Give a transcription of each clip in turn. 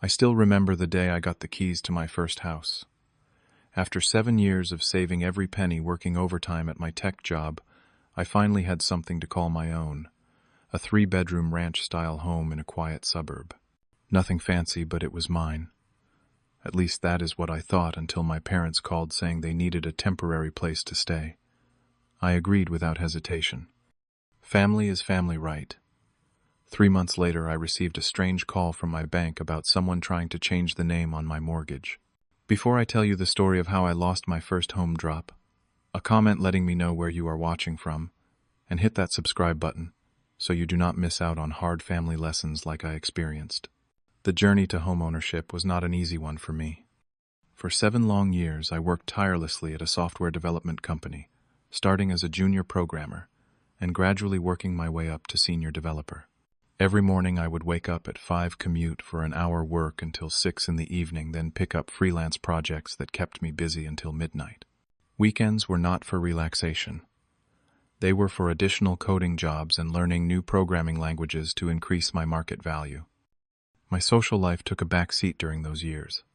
I still remember the day I got the keys to my first house. After 7 years of saving every penny working overtime at my tech job, I finally had something to call my own, a 3-bedroom ranch-style home in a quiet suburb. Nothing fancy, but it was mine. At least that is what I thought until my parents called saying they needed a temporary place to stay. I agreed without hesitation. Family is family, right? 3 months later, I received a strange call from my bank about someone trying to change the name on my mortgage. Before I tell you the story of how I lost my first home drop, a comment letting me know where you are watching from, and hit that subscribe button so you do not miss out on hard family lessons like I experienced. The journey to homeownership was not an easy one for me. For 7 long years, I worked tirelessly at a software development company, starting as a junior programmer and gradually working my way up to senior developer. Every morning I would wake up at 5, commute for an hour work until 6 in the evening, then pick up freelance projects that kept me busy until midnight. Weekends were not for relaxation. They were for additional coding jobs and learning new programming languages to increase my market value. My social life took a back seat during those years.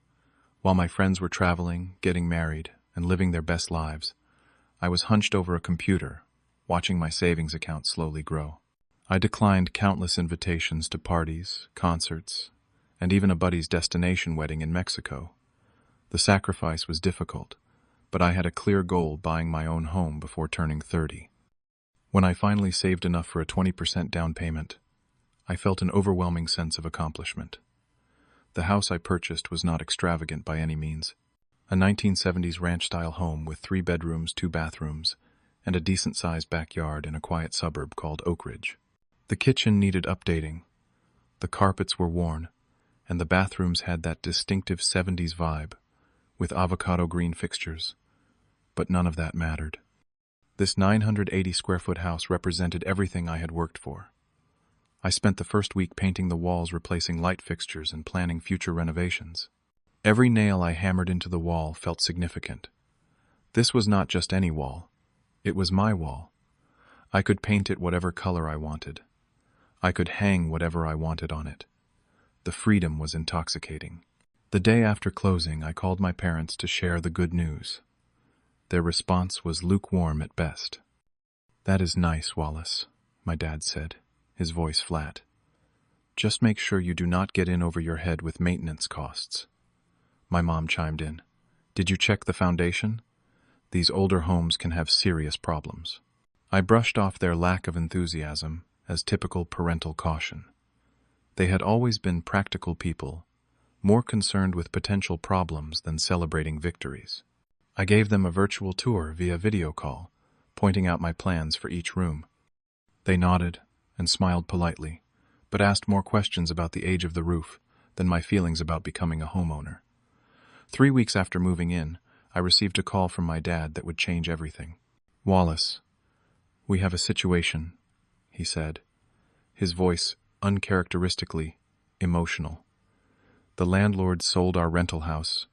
While my friends were traveling, getting married, and living their best lives, I was hunched over a computer, watching my savings account slowly grow. I declined countless invitations to parties, concerts, and even a buddy's destination wedding in Mexico. The sacrifice was difficult, but I had a clear goal: buying my own home before turning 30. When I finally saved enough for a 20% down payment, I felt an overwhelming sense of accomplishment. The house I purchased was not extravagant by any means. A 1970s ranch-style home with 3 bedrooms, 2 bathrooms, and a decent-sized backyard in a quiet suburb called Oak Ridge. The kitchen needed updating, the carpets were worn, and the bathrooms had that distinctive 70s vibe, with avocado green fixtures. But none of that mattered. This 980-square-foot house represented everything I had worked for. I spent the first week painting the walls, replacing light fixtures, and planning future renovations. Every nail I hammered into the wall felt significant. This was not just any wall. It was my wall. I could paint it whatever color I wanted. I could hang whatever I wanted on it. The freedom was intoxicating. The day after closing, I called my parents to share the good news. Their response was lukewarm at best. "That is nice, Wallace," my dad said, his voice flat. "Just make sure you do not get in over your head with maintenance costs." My mom chimed in. "Did you check the foundation? These older homes can have serious problems." I brushed off their lack of enthusiasm as typical parental caution. They had always been practical people, more concerned with potential problems than celebrating victories. I gave them a virtual tour via video call, pointing out my plans for each room. They nodded and smiled politely, but asked more questions about the age of the roof than my feelings about becoming a homeowner. 3 weeks after moving in, I received a call from my dad that would change everything. "Wallace, we have a situation," he said, his voice uncharacteristically emotional. "The landlord sold our rental house,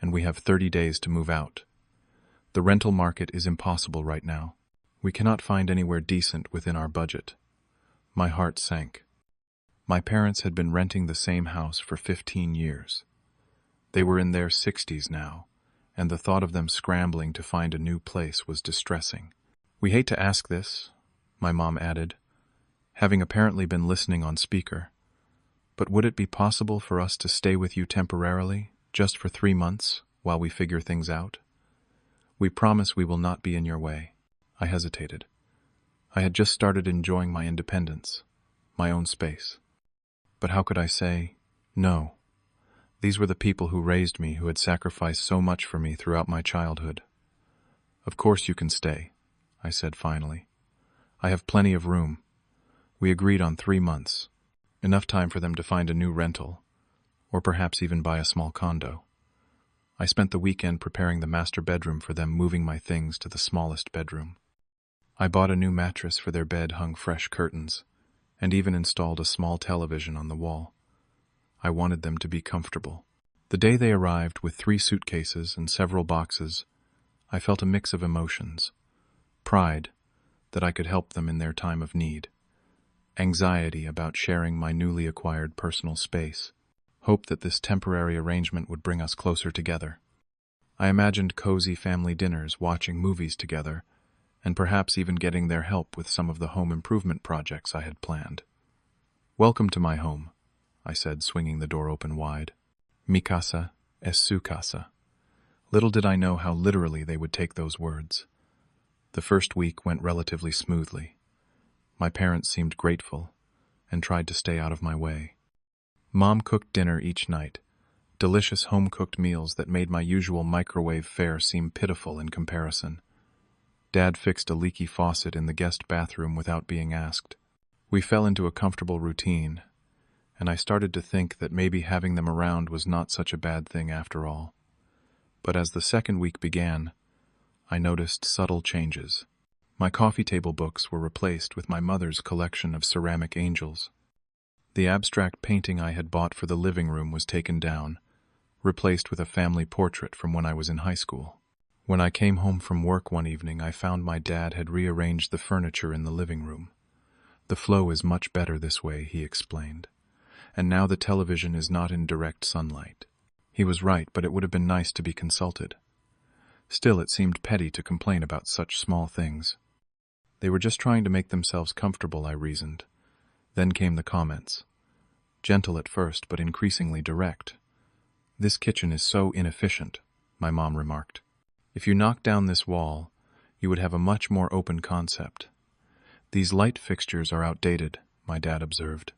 and we have 30 days to move out. The rental market is impossible right now. We cannot find anywhere decent within our budget." My heart sank. My parents had been renting the same house for 15 years. They were in their 60s now, and the thought of them scrambling to find a new place was distressing. "We hate to ask this," my mom added, having apparently been listening on speaker, "but would it be possible for us to stay with you temporarily, just for 3 months, while we figure things out? We promise we will not be in your way." I hesitated. I had just started enjoying my independence, my own space. But how could I say no? These were the people who raised me, who had sacrificed so much for me throughout my childhood. "Of course you can stay," I said finally. "I have plenty of room." We agreed on 3 months, enough time for them to find a new rental, or perhaps even buy a small condo. I spent the weekend preparing the master bedroom for them, moving my things to the smallest bedroom. I bought a new mattress for their bed, hung fresh curtains, and even installed a small television on the wall. I wanted them to be comfortable. The day they arrived with 3 suitcases and several boxes, I felt a mix of emotions. Pride that I could help them in their time of need. Anxiety about sharing my newly acquired personal space. hoped that this temporary arrangement would bring us closer together. I imagined cozy family dinners, watching movies together, and perhaps even getting their help with some of the home improvement projects I had planned. "Welcome to my home," I said, swinging the door open wide. "Mi casa es su casa." Little did I know how literally they would take those words. The first week went relatively smoothly. My parents seemed grateful and tried to stay out of my way. Mom cooked dinner each night, delicious home-cooked meals that made my usual microwave fare seem pitiful in comparison. Dad fixed a leaky faucet in the guest bathroom without being asked. We fell into a comfortable routine, and I started to think that maybe having them around was not such a bad thing after all. But as the second week began, I noticed subtle changes. My coffee table books were replaced with my mother's collection of ceramic angels. The abstract painting I had bought for the living room was taken down, replaced with a family portrait from when I was in high school. When I came home from work one evening, I found my dad had rearranged the furniture in the living room. "The flow is much better this way," he explained. "And now the television is not in direct sunlight." He was right, but it would have been nice to be consulted. Still, it seemed petty to complain about such small things. They were just trying to make themselves comfortable, I reasoned. Then came the comments. Gentle at first, but increasingly direct. "This kitchen is so inefficient," my mom remarked. "If you knock down this wall, you would have a much more open concept." "These light fixtures are outdated," my dad observed.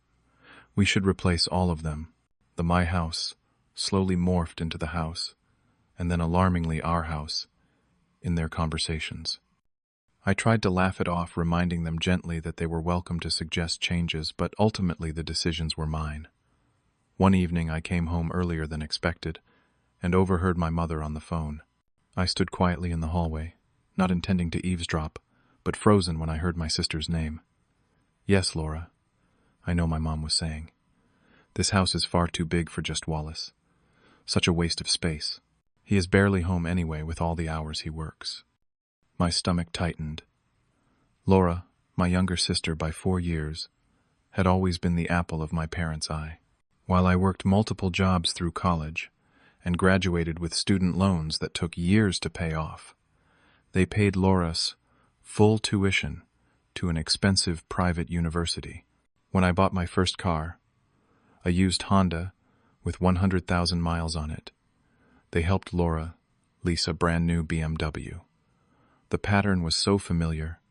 "We should replace all of them." The "my house" slowly morphed into the house, and then alarmingly our house, in their conversations. I tried to laugh it off, reminding them gently that they were welcome to suggest changes, but ultimately the decisions were mine. One evening I came home earlier than expected, and overheard my mother on the phone. I stood quietly in the hallway, not intending to eavesdrop, but frozen when I heard my sister's name. "Yes, Laura," I know my mom was saying. "This house is far too big for just Wallace. Such a waste of space. He is barely home anyway with all the hours he works." My stomach tightened. Laura, my younger sister by 4 years, had always been the apple of my parents' eye. While I worked multiple jobs through college and graduated with student loans that took years to pay off, they paid Laura's full tuition to an expensive private university. When I bought my first car, a used Honda with 100,000 miles on it, they helped Laura lease a brand new BMW. The pattern was so familiar,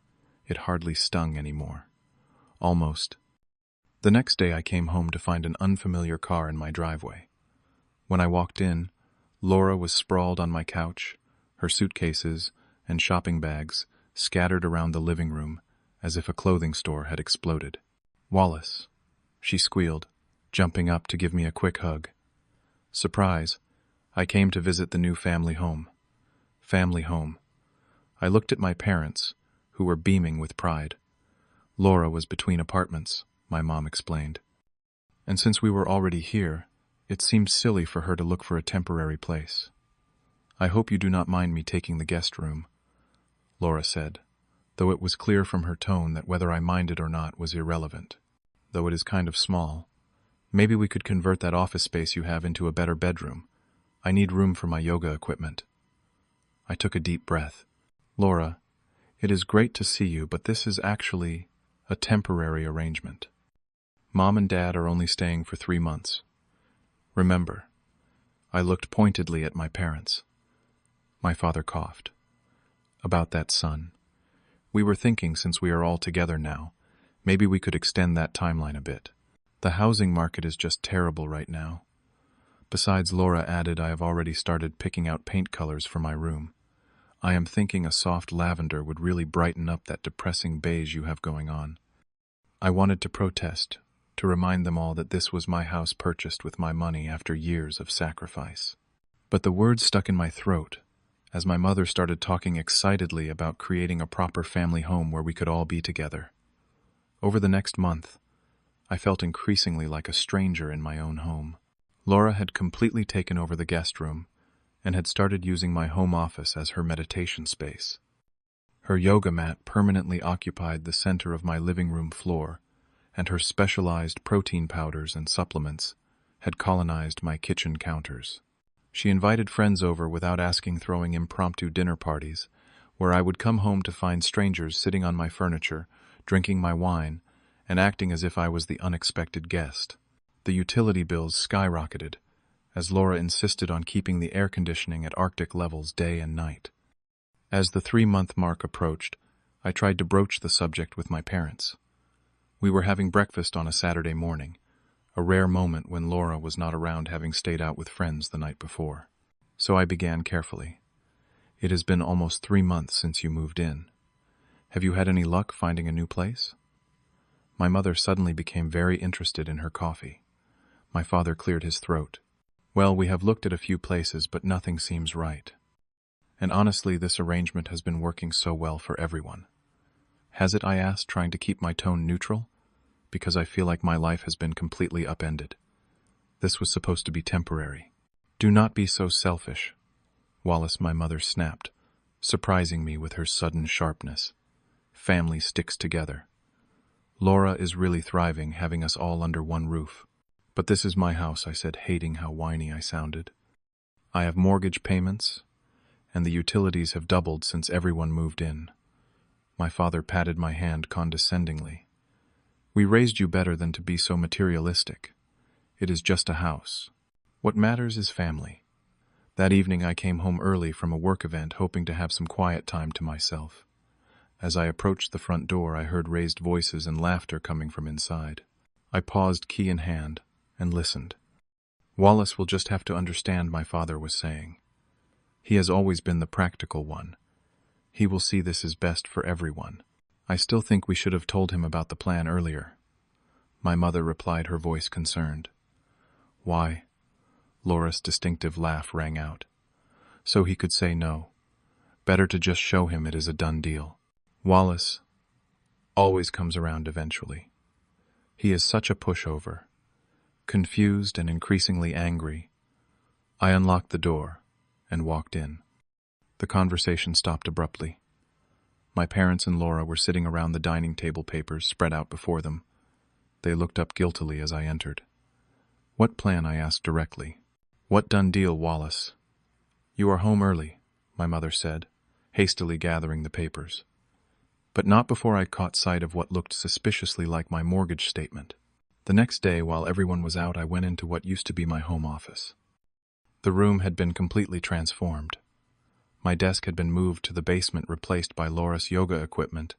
it hardly stung anymore. Almost. The next day I came home to find an unfamiliar car in my driveway. When I walked in, Laura was sprawled on my couch, her suitcases and shopping bags scattered around the living room as if a clothing store had exploded. "Wallace," she squealed, jumping up to give me a quick hug. Surprise, I came to visit the new family home. Family home. I looked at my parents, who were beaming with pride. Laura was between apartments, my mom explained. And since we were already here, it seemed silly for her to look for a temporary place. "I hope you do not mind me taking the guest room," Laura said, though it was clear from her tone that whether I minded or not was irrelevant. "Though it is kind of small. Maybe we could convert that office space you have into a better bedroom. I need room for my yoga equipment." I took a deep breath. "Laura, it is great to see you, but this is actually a temporary arrangement. Mom and Dad are only staying for 3 months. Remember." I looked pointedly at my parents. My father coughed. "About that, son. We were thinking, since we are all together now, maybe we could extend that timeline a bit. The housing market is just terrible right now. Besides," Laura added, "I have already started picking out paint colors for my room. I am thinking a soft lavender would really brighten up that depressing beige you have going on." I wanted to protest, to remind them all that this was my house purchased with my money after years of sacrifice. But the words stuck in my throat as my mother started talking excitedly about creating a proper family home where we could all be together. Over the next month, I felt increasingly like a stranger in my own home. Laura had completely taken over the guest room and had started using my home office as her meditation space. Her yoga mat permanently occupied the center of my living room floor, and her specialized protein powders and supplements had colonized my kitchen counters. She invited friends over without asking, throwing impromptu dinner parties, where I would come home to find strangers sitting on my furniture, drinking my wine, and acting as if I was the unexpected guest. The utility bills skyrocketed, as Laura insisted on keeping the air conditioning at Arctic levels day and night. As the 3-month mark approached, I tried to broach the subject with my parents. We were having breakfast on a Saturday morning, a rare moment when Laura was not around, having stayed out with friends the night before. So I began carefully. "It has been almost 3 months since you moved in. Have you had any luck finding a new place?" My mother suddenly became very interested in her coffee. My father cleared his throat. "Well, we have looked at a few places, but nothing seems right. And honestly, this arrangement has been working so well for everyone." "Has it?" I asked, trying to keep my tone neutral, because I feel like my life has been completely upended. This was supposed to be temporary. "Do not be so selfish," Wallace, my mother, snapped, surprising me with her sudden sharpness. "Family sticks together. Laura is really thriving, having us all under one roof." "But this is my house," I said, hating how whiny I sounded. "I have mortgage payments, and the utilities have doubled since everyone moved in." My father patted my hand condescendingly. "We raised you better than to be so materialistic. It is just a house. What matters is family." That evening I came home early from a work event, hoping to have some quiet time to myself. As I approached the front door, I heard raised voices and laughter coming from inside. I paused, key in hand, and listened. "Wallace will just have to understand," my father was saying. "He has always been the practical one. He will see this is best for everyone." "I still think we should have told him about the plan earlier," my mother replied, her voice concerned. "Why?" Laura's distinctive laugh rang out. "So he could say no. Better to just show him it is a done deal. Wallace always comes around eventually. He is such a pushover." Confused and increasingly angry, I unlocked the door and walked in. The conversation stopped abruptly. My parents and Laura were sitting around the dining table, papers spread out before them. They looked up guiltily as I entered. "What plan?" I asked directly. "What done deal, Wallace?" "You are home early," my mother said, hastily gathering the papers. But not before I caught sight of what looked suspiciously like my mortgage statement. The next day, while everyone was out, I went into what used to be my home office. The room had been completely transformed. My desk had been moved to the basement, replaced by Laura's yoga equipment,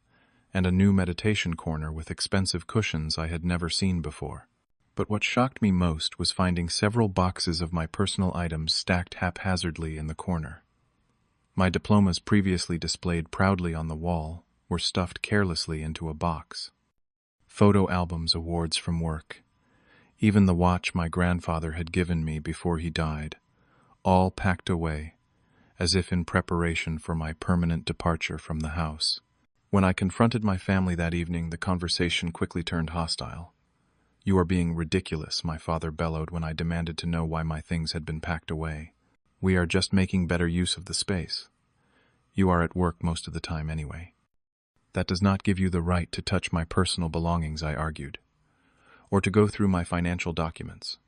and a new meditation corner with expensive cushions I had never seen before. But what shocked me most was finding several boxes of my personal items stacked haphazardly in the corner. My diplomas, previously displayed proudly on the wall, were stuffed carelessly into a box. Photo albums, awards from work, even the watch my grandfather had given me before he died, all packed away, as if in preparation for my permanent departure from the house. When I confronted my family that evening, the conversation quickly turned hostile. "You are being ridiculous," my father bellowed when I demanded to know why my things had been packed away. "We are just making better use of the space. You are at work most of the time anyway." "That does not give you the right to touch my personal belongings," I argued, "or to go through my financial documents.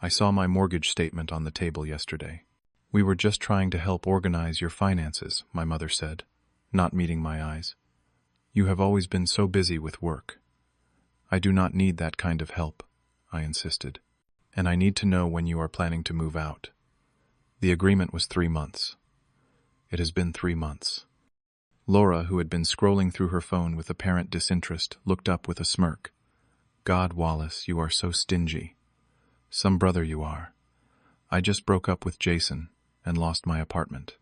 I saw my mortgage statement on the table yesterday." "We were just trying to help organize your finances," my mother said, not meeting my eyes. "You have always been so busy with work." "I do not need that kind of help," I insisted. "And I need to know when you are planning to move out." The agreement was 3 months. It has been 3 months. Laura, who had been scrolling through her phone with apparent disinterest, looked up with a smirk. "God, Wallace, you are so stingy. Some brother you are. I just broke up with Jason and lost my apartment.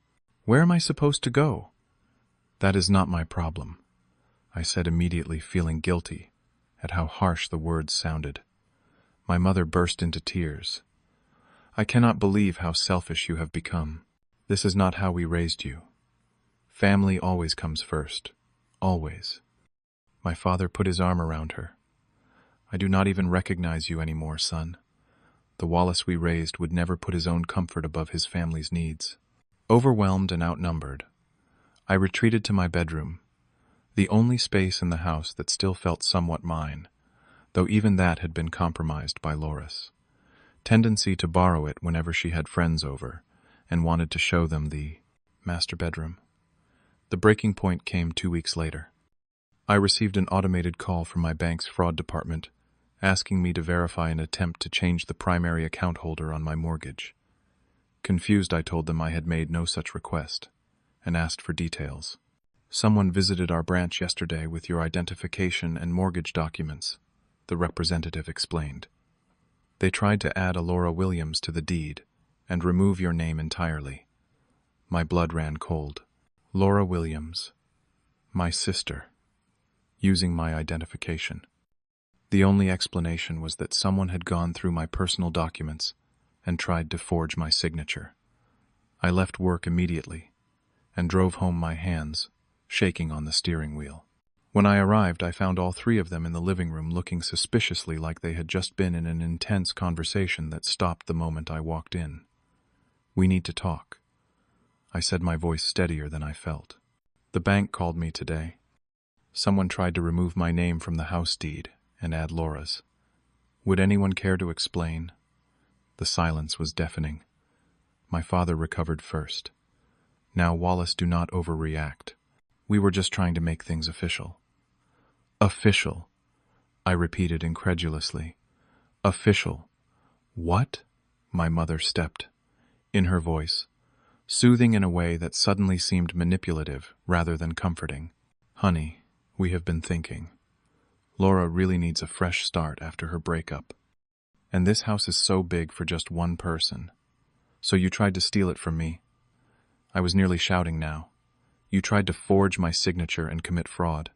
Where am I supposed to go?" "That is not my problem," I said, immediately feeling guilty at how harsh the words sounded. My mother burst into tears. "I cannot believe how selfish you have become. This is not how we raised you. Family always comes first. Always." My father put his arm around her. "I do not even recognize you anymore, son. The Wallace we raised would never put his own comfort above his family's needs." Overwhelmed and outnumbered, I retreated to my bedroom, the only space in the house that still felt somewhat mine, though even that had been compromised by Loris. tendency to borrow it whenever she had friends over, and wanted to show them the master bedroom. The breaking point came 2 weeks later. I received an automated call from my bank's fraud department, asking me to verify an attempt to change the primary account holder on my mortgage. Confused, I told them I had made no such request, and asked for details. "Someone visited our branch yesterday with your identification and mortgage documents," the representative explained. "They tried to add a Laura Williams to the deed and remove your name entirely." My blood ran cold. Laura Williams, my sister, using my identification. The only explanation was that someone had gone through my personal documents and tried to forge my signature. I left work immediately and drove home, my hands shaking on the steering wheel. When I arrived, I found all three of them in the living room looking suspiciously like they had just been in an intense conversation that stopped the moment I walked in. "We need to talk," I said, my voice steadier than I felt. "The bank called me today. Someone tried to remove my name from the house deed and add Laura's. Would anyone care to explain?" The silence was deafening. My father recovered first. "Now, Wallace, do not overreact. We were just trying to make things official." "Official?" I repeated incredulously. "Official? What?" My mother stepped, in her voice, soothing in a way that suddenly seemed manipulative rather than comforting. "Honey, we have been thinking. Laura really needs a fresh start after her breakup. And this house is so big for just one person. So you tried to steal it from me." I was nearly shouting now. "You tried to forge my signature and commit fraud.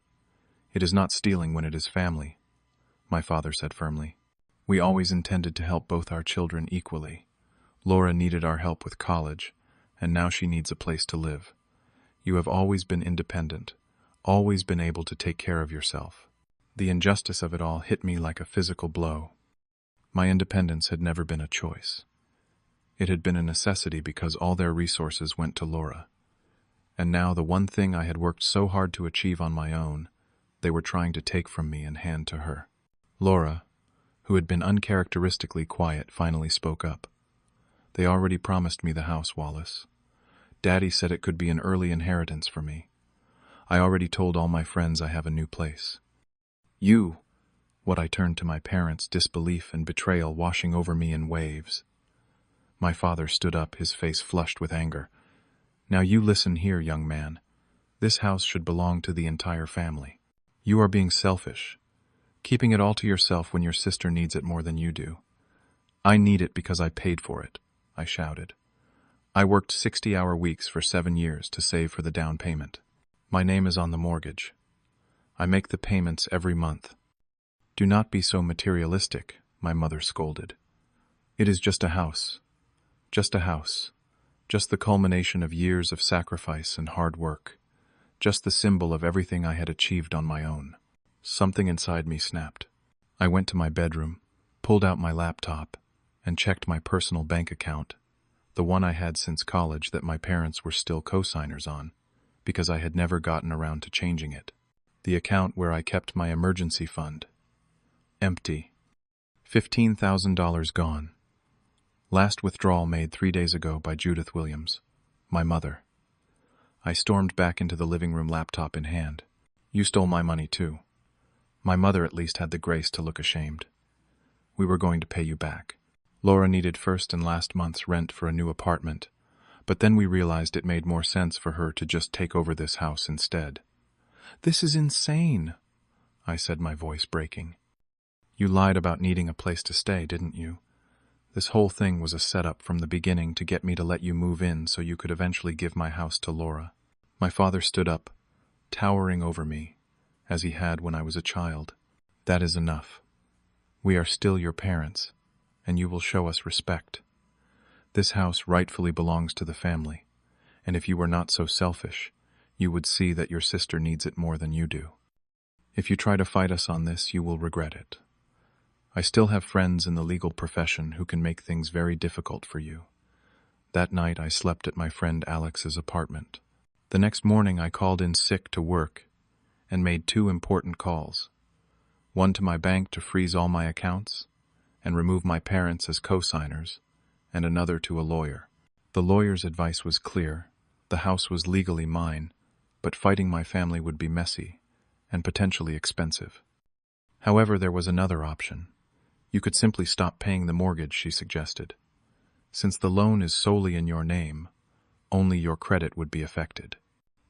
It is not stealing when it is family," my father said firmly. "We always intended to help both our children equally. Laura needed our help with college, and now she needs a place to live. You have always been independent, always been able to take care of yourself." The injustice of it all hit me like a physical blow. My independence had never been a choice. It had been a necessity because all their resources went to Laura. And now the one thing I had worked so hard to achieve on my own, they were trying to take from me and hand to her. Laura, who had been uncharacteristically quiet, finally spoke up. "They already promised me the house, Wallace. Daddy said it could be an early inheritance for me. I already told all my friends I have a new place." "You?" What I turned to my parents, disbelief and betrayal washing over me in waves. My father stood up, his face flushed with anger. "Now you listen here, young man. This house should belong to the entire family. You are being selfish, keeping it all to yourself when your sister needs it more than you do." "I need it because I paid for it," I shouted. "I worked 60-hour weeks for 7 years to save for the down payment. My name is on the mortgage. I make the payments every month." "Do not be so materialistic," my mother scolded. "It is just a house. Just a house. Just the culmination of years of sacrifice and hard work. Just the symbol of everything I had achieved on my own." Something inside me snapped. I went to my bedroom, pulled out my laptop, and checked my personal bank account, the one I had since college that my parents were still co-signers on, because I had never gotten around to changing it. The account where I kept my emergency fund. Empty. $15,000 gone. Last withdrawal made 3 days ago by Judith Williams, my mother. I stormed back into the living room, laptop in hand. "You stole my money too." My mother at least had the grace to look ashamed. "We were going to pay you back. Laura needed first and last month's rent for a new apartment, but then we realized it made more sense for her to just take over this house instead." "This is insane," I said, my voice breaking. "You lied about needing a place to stay, didn't you? This whole thing was a setup from the beginning to get me to let you move in so you could eventually give my house to Laura." My father stood up, towering over me, as he had when I was a child. "That is enough. We are still your parents, and you will show us respect. This house rightfully belongs to the family, and if you were not so selfish, you would see that your sister needs it more than you do. If you try to fight us on this, you will regret it. I still have friends in the legal profession who can make things very difficult for you." That night I slept at my friend Alex's apartment. The next morning I called in sick to work and made 2 important calls. One to my bank to freeze all my accounts, and remove my parents as co-signers, and another to a lawyer. The lawyer's advice was clear. The house was legally mine, but fighting my family would be messy and potentially expensive. However, there was another option. You could simply stop paying the mortgage, she suggested. Since the loan is solely in your name, only your credit would be affected.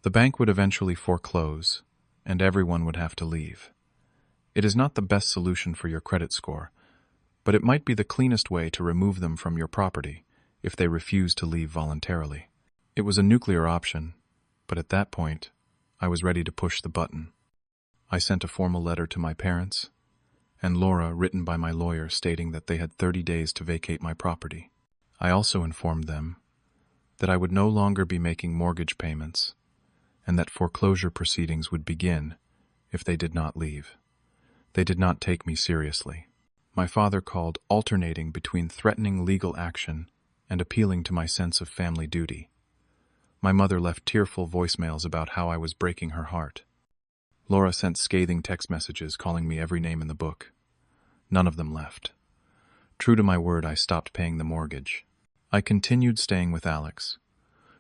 The bank would eventually foreclose, and everyone would have to leave. It is not the best solution for your credit score, but it might be the cleanest way to remove them from your property if they refuse to leave voluntarily. It was a nuclear option, but at that point, I was ready to push the button. I sent a formal letter to my parents, and Laura, written by my lawyer, stating that they had 30 days to vacate my property. I also informed them that I would no longer be making mortgage payments, and that foreclosure proceedings would begin if they did not leave. They did not take me seriously. My father called alternating between threatening legal action and appealing to my sense of family duty. My mother left tearful voicemails about how I was breaking her heart. Laura sent scathing text messages calling me every name in the book. None of them left. True to my word, I stopped paying the mortgage. I continued staying with Alex,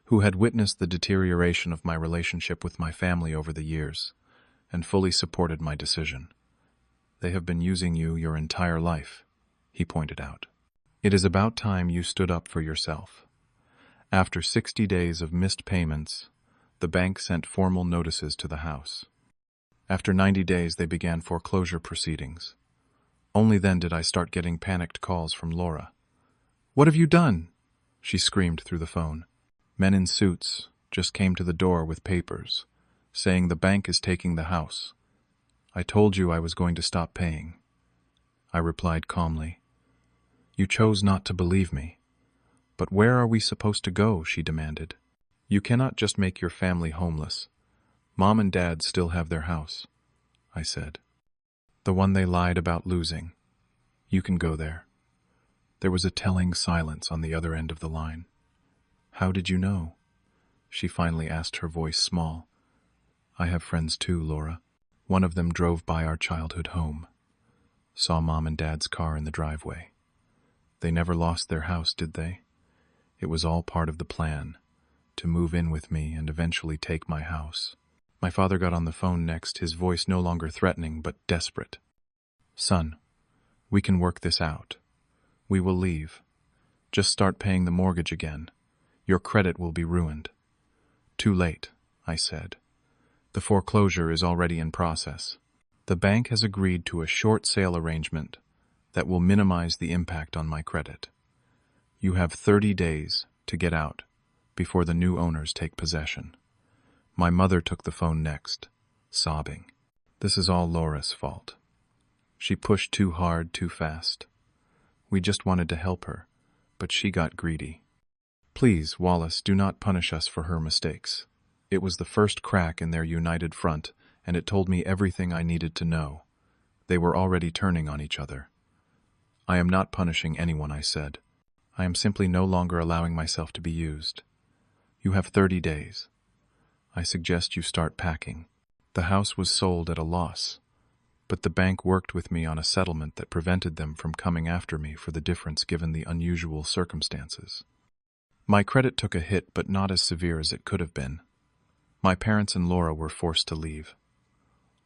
who had witnessed the deterioration of my relationship with my family over the years, and fully supported my decision. They have been using you your entire life, he pointed out. It is about time you stood up for yourself. After 60 days of missed payments, the bank sent formal notices to the house. After 90 days, they began foreclosure proceedings. Only then did I start getting panicked calls from Laura. "What have you done?" she screamed through the phone. Men in suits just came to the door with papers, saying the bank is taking the house. "I told you I was going to stop paying," I replied calmly. "You chose not to believe me. But where are we supposed to go?" she demanded. "You cannot just make your family homeless. Mom and Dad still have their house," I said. "The one they lied about losing. You can go there." There was a telling silence on the other end of the line. "How did you know?" she finally asked, her voice small. "I have friends too, Laura. One of them drove by our childhood home. Saw Mom and Dad's car in the driveway. They never lost their house, did they? It was all part of the plan, to move in with me and eventually take my house." My father got on the phone next, his voice no longer threatening but desperate. "Son, we can work this out. We will leave. Just start paying the mortgage again. Your credit will be ruined." "Too late," I said. "The foreclosure is already in process. The bank has agreed to a short sale arrangement that will minimize the impact on my credit. You have 30 days to get out before the new owners take possession." My mother took the phone next, sobbing. "This is all Laura's fault. She pushed too hard, too fast. We just wanted to help her, but she got greedy. Please, Wallace, do not punish us for her mistakes." It was the first crack in their united front, and it told me everything I needed to know. They were already turning on each other. "I am not punishing anyone," I said. "I am simply no longer allowing myself to be used. You have 30 days. I suggest you start packing." The house was sold at a loss, but the bank worked with me on a settlement that prevented them from coming after me for the difference given the unusual circumstances. My credit took a hit, but not as severe as it could have been. My parents and Laura were forced to leave.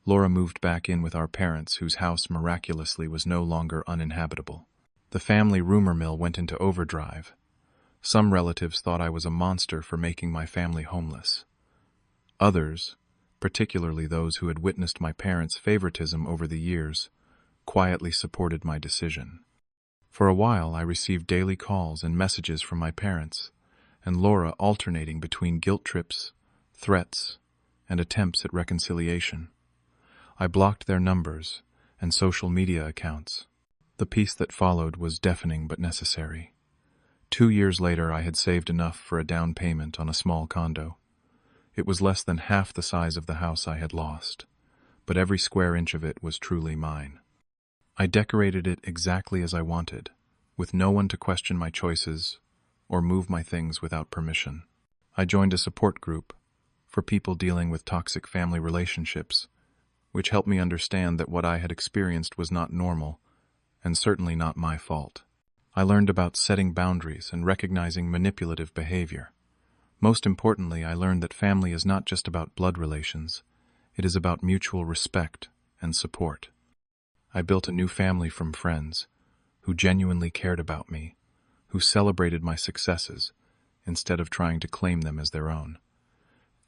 Laura moved back in with our parents, whose house miraculously was no longer uninhabitable. The family rumor mill went into overdrive. Some relatives thought I was a monster for making my family homeless. Others, particularly those who had witnessed my parents' favoritism over the years, quietly supported my decision. For a while, I received daily calls and messages from my parents, and Laura alternating between guilt trips, threats, and attempts at reconciliation. I blocked their numbers and social media accounts. The peace that followed was deafening but necessary. 2 years later, I had saved enough for a down payment on a small condo. It was less than half the size of the house I had lost, but every square inch of it was truly mine. I decorated it exactly as I wanted, with no one to question my choices or move my things without permission. I joined a support group for people dealing with toxic family relationships, which helped me understand that what I had experienced was not normal and certainly not my fault. I learned about setting boundaries and recognizing manipulative behavior. Most importantly, I learned that family is not just about blood relations. It is about mutual respect and support. I built a new family from friends who genuinely cared about me, who celebrated my successes instead of trying to claim them as their own.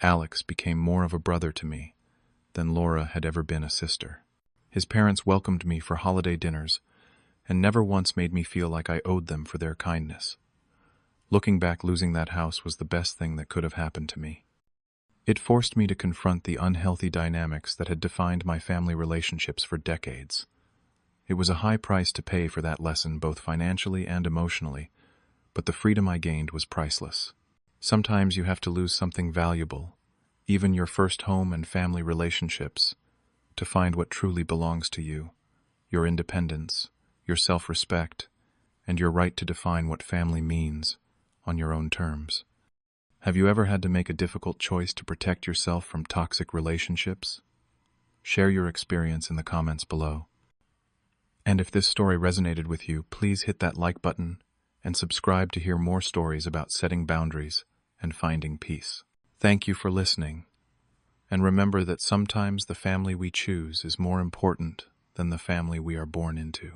Alex became more of a brother to me than Laura had ever been a sister. His parents welcomed me for holiday dinners and never once made me feel like I owed them for their kindness. Looking back, losing that house was the best thing that could have happened to me. It forced me to confront the unhealthy dynamics that had defined my family relationships for decades. It was a high price to pay for that lesson, both financially and emotionally, but the freedom I gained was priceless. Sometimes you have to lose something valuable, even your first home and family relationships, to find what truly belongs to you, your independence, your self-respect, and your right to define what family means on your own terms. Have you ever had to make a difficult choice to protect yourself from toxic relationships? Share your experience in the comments below. And if this story resonated with you, please hit that like button and subscribe to hear more stories about setting boundaries and finding peace. Thank you for listening. And remember that sometimes the family we choose is more important than the family we are born into.